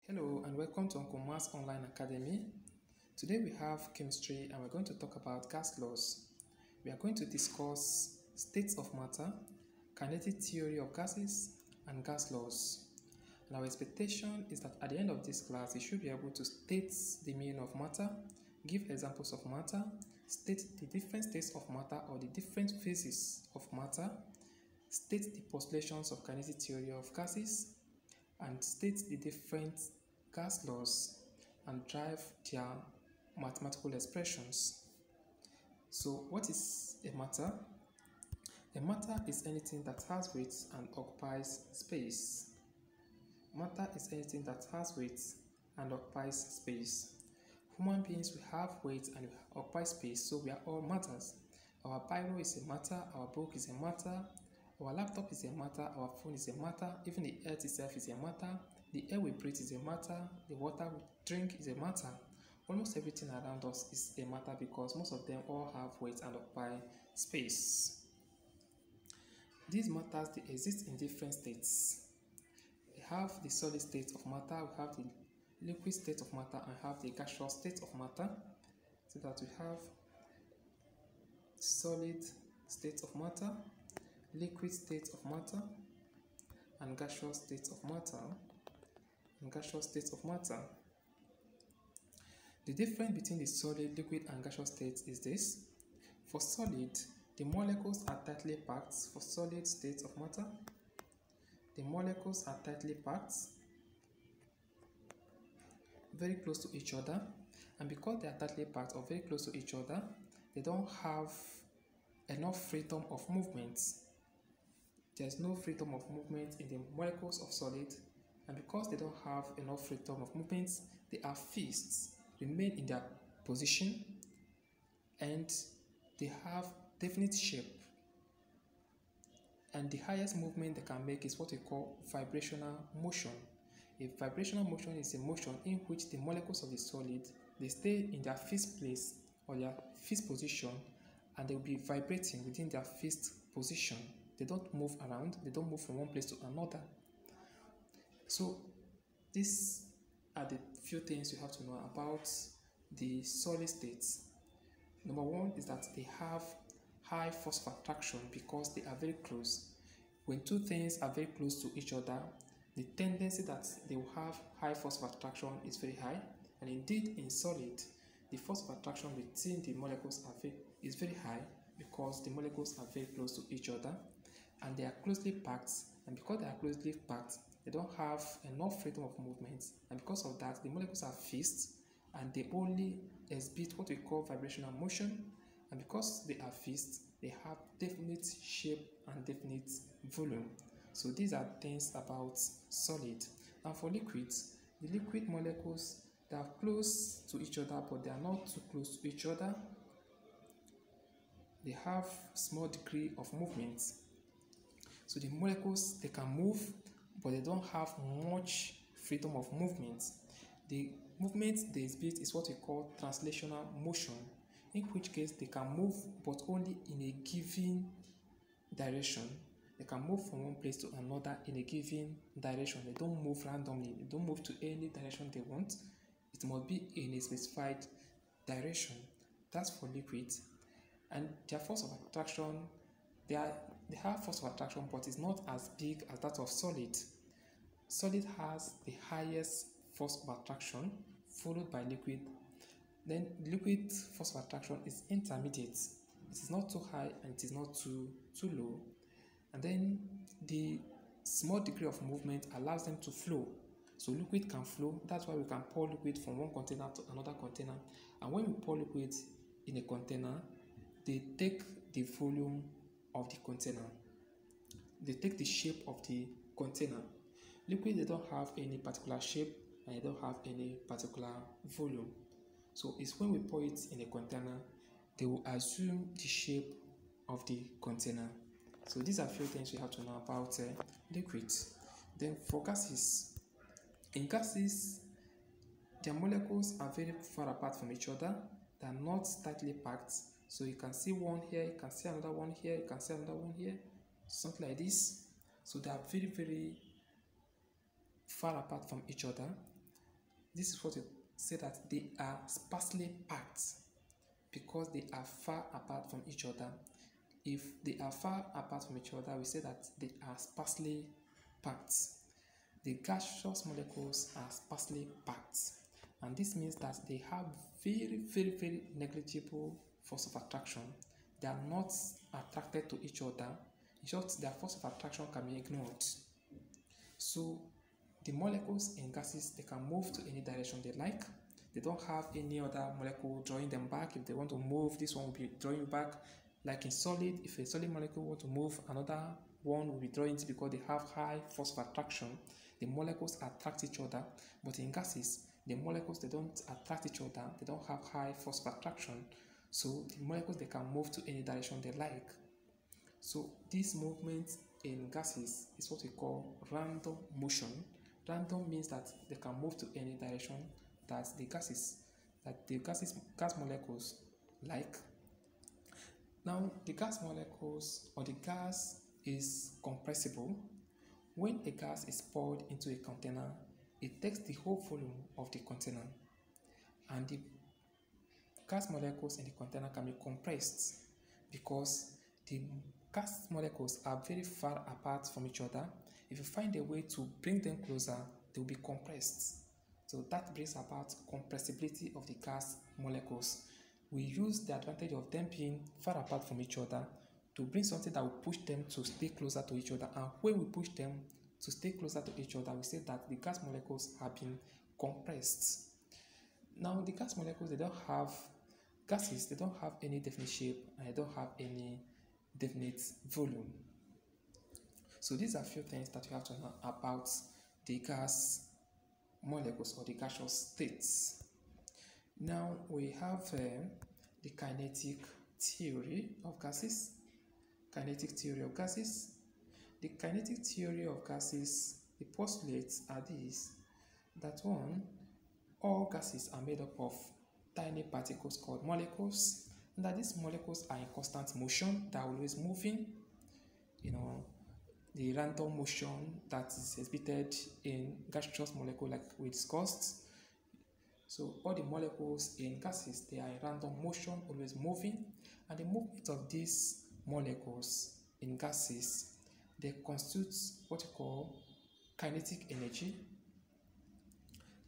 Hello and welcome to Uncle Mass Online Academy. Today we have chemistry and we're going to talk about gas laws. We are going to discuss states of matter, kinetic theory of gases, and gas laws. And our expectation is that at the end of this class, you should be able to state the meaning of matter, give examples of matter, state the different states of matter or the different phases of matter, state the postulations of kinetic theory of gases, and state the different gas laws and drive their mathematical expressions. So what is a matter? A matter is anything that has weight and occupies space. Matter is anything that has weight and occupies space. Human beings, we have weight and we occupy space, so we are all matters. Our Bible is a matter, our book is a matter, our laptop is a matter, our phone is a matter, even the earth itself is a matter, the air we breathe is a matter, the water we drink is a matter. Almost everything around us is a matter because most of them all have weight and occupy space. These matters, they exist in different states. We have the solid state of matter, we have the liquid state of matter, and have the gaseous state of matter. So that we have solid state of matter, liquid state of matter, and gaseous state of matter. The difference between the solid, liquid, and gaseous states is this. For solid, the molecules are tightly packed. For solid state of matter, the molecules are tightly packed, very close to each other, and because they are tightly packed or very close to each other, they don't have enough freedom of movement. There is no freedom of movement in the molecules of solid, and because they don't have enough freedom of movement, they are fixed, remain in their position, and they have definite shape. And the highest movement they can make is what we call vibrational motion. A vibrational motion is a motion in which the molecules of the solid, they stay in their fixed place or their fixed position, and they will be vibrating within their fixed position. They don't move around, they don't move from one place to another. So these are the few things you have to know about the solid states. Number one is that they have high force of attraction because they are very close. When two things are very close to each other, the tendency that they will have high force of attraction is very high. And indeed in solid, the force of attraction between the molecules is very high because the molecules are very close to each other and they are closely packed. And because they are closely packed, they don't have enough freedom of movement, and because of that, the molecules are fixed and they only exhibit what we call vibrational motion, and because they are fixed, they have definite shape and definite volume. So these are things about solid. And for liquids, the liquid molecules, they are close to each other, but they are not too close to each other. They have small degree of movement. So the molecules, they can move, but they don't have much freedom of movement. The movement they exhibit is what we call translational motion, in which case they can move but only in a given direction. They can move from one place to another in a given direction. They don't move randomly. They don't move to any direction they want. It must be in a specified direction. That's for liquids. And their force of attraction, they have force of attraction, but it's not as big as that of solid. Solid has the highest force of attraction, followed by liquid. Then liquid force of attraction is intermediate. It is not too high and it is not too low. And then the small degree of movement allows them to flow. So liquid can flow. That's why we can pour liquid from one container to another container. And when we pour liquid in a container, they take the volume of the container. They take the shape of the container. Liquid, they don't have any particular shape and they don't have any particular volume. So it's when we pour it in a container, they will assume the shape of the container. So these are a few things we have to know about liquids. Then for gases, in gases, their molecules are very far apart from each other. They are not tightly packed. So you can see one here, you can see another one here, you can see another one here, something like this. So they are very, very far apart from each other. This is what we say that they are sparsely packed because they are far apart from each other. If they are far apart from each other, we say that they are sparsely packed. The gaseous molecules are sparsely packed, and this means that they have very negligible force of attraction. They are not attracted to each other. In short, their force of attraction can be ignored. So the molecules in gases, they can move to any direction they like. They don't have any other molecule drawing them back. If they want to move, this one will be drawing you back. Like in solid, if a solid molecule wants to move, another one will be drawing it because they have high force of attraction. The molecules attract each other, but in gases, the molecules, they don't attract each other. They don't have high force of attraction. So the molecules, they can move to any direction they like. So this movement in gases is what we call random motion. Random means that they can move to any direction that the gas molecules like. Now the gas molecules or the gas is compressible. When a gas is poured into a container, it takes the whole volume of the container, and the gas molecules in the container can be compressed because the gas molecules are very far apart from each other. If you find a way to bring them closer, they will be compressed. So that brings about compressibility of the gas molecules. We use the advantage of them being far apart from each other to bring something that will push them to stay closer to each other. And when we push them to stay closer to each other, we say that the gas molecules have been compressed. Now the gas molecules, they don't have any definite shape, and they don't have any definite volume. So these are a few things that you have to know about the gas molecules or the gaseous states. Now we have the kinetic theory of gases. Kinetic theory of gases. The kinetic theory of gases, the postulates are these: that one, all gases are made up of tiny particles called molecules, and that these molecules are in constant motion, they are always moving. The random motion that is exhibited in gaseous molecule, like we discussed. So all the molecules in gases, they are in random motion, always moving, and the movement of these molecules in gases, they constitute what we call kinetic energy.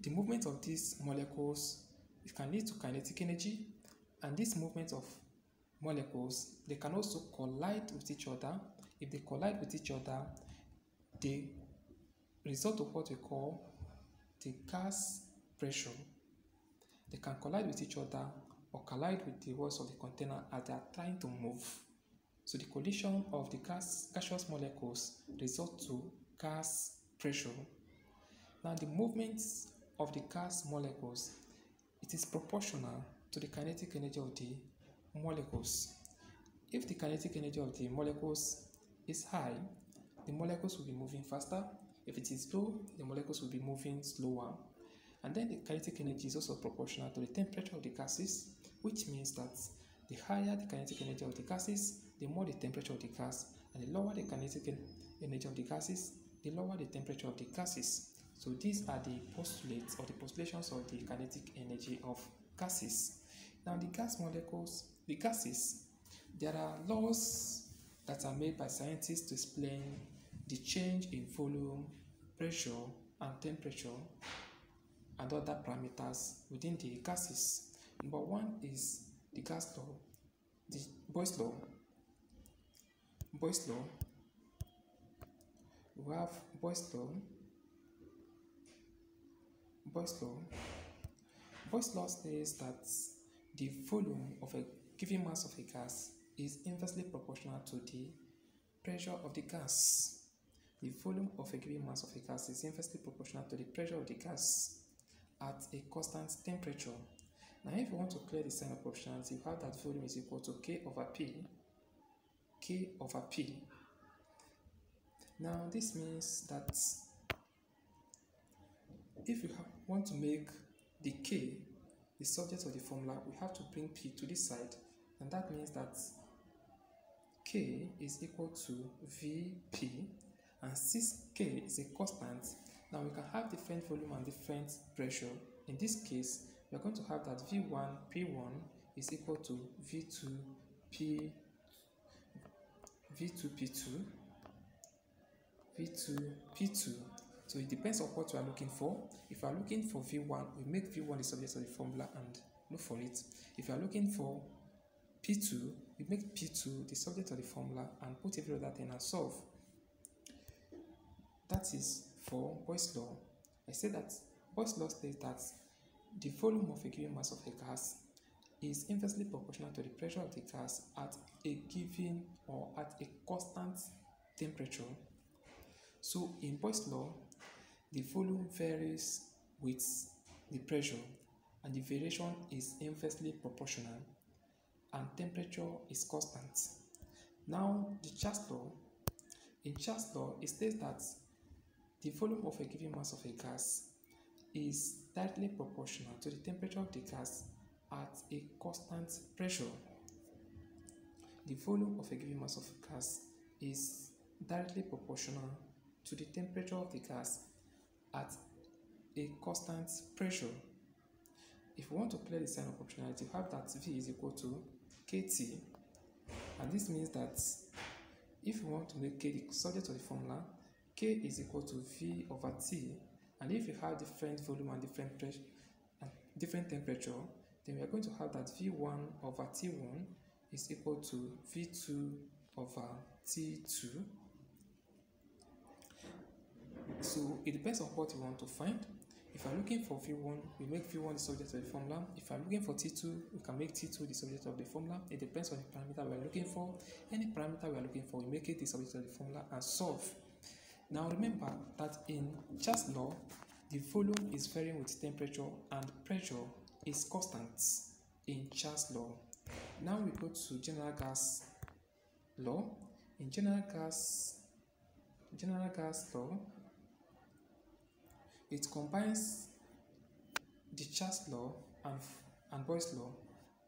The movement of these molecules, it can lead to kinetic energy, and this movement of molecules, they can also collide with each other. If they collide with each other, the result of what we call the gas pressure. They can collide with each other or collide with the walls of the container as they are trying to move. So the collision of the gaseous molecules result to gas pressure. Now the movement of the gas molecules, it is proportional to the kinetic energy of the molecules. If the kinetic energy of the molecules is high, the molecules will be moving faster. If it is low, the molecules will be moving slower. And then the kinetic energy is also proportional to the temperature of the gases, which means that the higher the kinetic energy of the gases, the more the temperature of the gas, and the lower the kinetic energy of the gases, the lower the temperature of the gases. So these are the postulates or the postulations of the kinetic energy of gases. Now the gas molecules, the gases, there are laws that are made by scientists to explain the change in volume, pressure, and temperature, and other parameters within the gases. Number one is the gas law, the Boyle's law. Boyle's law. We have Boyle's law. Boyle's law. Boyle's law says that the volume of a given mass of a gas is inversely proportional to the pressure of the gas. The volume of a given mass of a gas is inversely proportional to the pressure of the gas at a constant temperature. Now if you want to clear the sign of proportionality, you have that volume is equal to K over P. K over P. Now this means that if you want to make the K the subject of the formula, we have to bring P to this side, and that means that K is equal to Vp, and since K is a constant, now we can have different volume and different pressure. in this case, we are going to have that V1 P1 is equal to V2 P2 P2. So it depends on what you are looking for. If you are looking for V1, we make V1 the subject of the formula and look for it. If you are looking for P2, we make P2 the subject of the formula and put every other thing and solve. That is for Boyle's law. I say that Boyle's law states that the volume of a given mass of a gas is inversely proportional to the pressure of the gas at a given or at a constant temperature. So in Boyle's law, the volume varies with the pressure and the variation is inversely proportional and temperature is constant. Now the Charles law, in Charles law, it states that the volume of a given mass of a gas is directly proportional to the temperature of the gas at a constant pressure. The volume of a given mass of a gas is directly proportional to the temperature of the gas at a constant pressure. If we want to clear the sign of proportionality, we have that V is equal to KT, and this means that if we want to make K the subject of the formula, K is equal to V over T, and if you have different volume and different pressure and different temperature, then we are going to have that V1 over T1 is equal to V2 over T2. So it depends on what you want to find. If you are looking for V1, we make V1 the subject of the formula. If you are looking for T2, we can make T2 the subject of the formula. It depends on the parameter we are looking for. Any parameter we are looking for, we make it the subject of the formula and solve. Now remember that in Charles law, the volume is varying with temperature and pressure is constant in Charles law. Now we go to general gas law. In general gas law, it combines the Charles law and Boyle's law,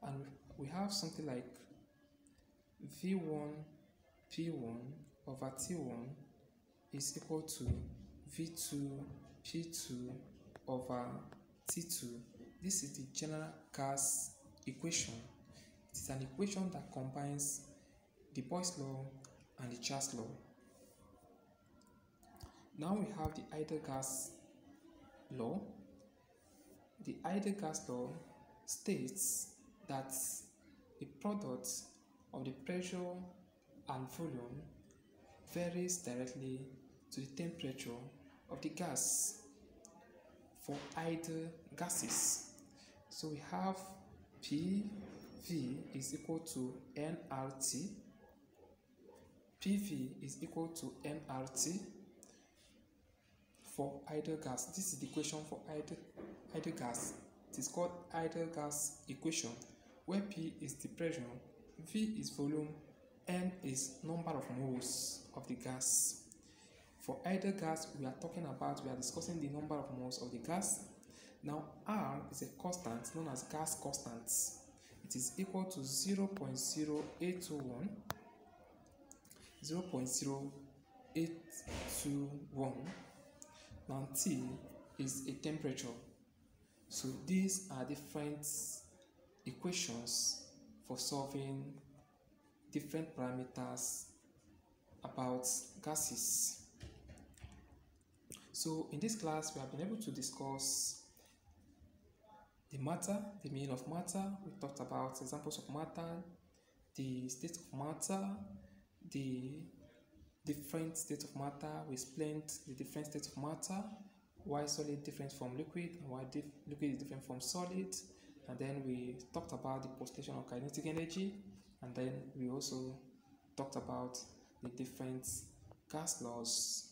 and we have something like V1 P1 over T1 is equal to V2 P2 over T2. This is the general gas equation. It is an equation that combines the Boyle's law and the Charles law. Now we have the ideal gas law. The ideal gas law states that the product of the pressure and volume varies directly to the temperature of the gas for ideal gases. So we have PV is equal to nRT. PV is equal to nRT for ideal gas. This is the equation for ideal gas. It is called ideal gas equation, where P is the pressure, V is volume, N is number of moles of the gas. For ideal gas, we are discussing the number of moles of the gas. Now R is a constant known as gas constant. It is equal to 0.0821. Now T is a temperature. So these are different equations for solving different parameters about gases. So in this class, we have been able to discuss the matter, the meaning of matter. We talked about examples of matter, the state of matter, the different states of matter. We explained the different states of matter, why solid different from liquid and why liquid is different from solid, and then we talked about the postulation of kinetic energy, and then we also talked about the different gas laws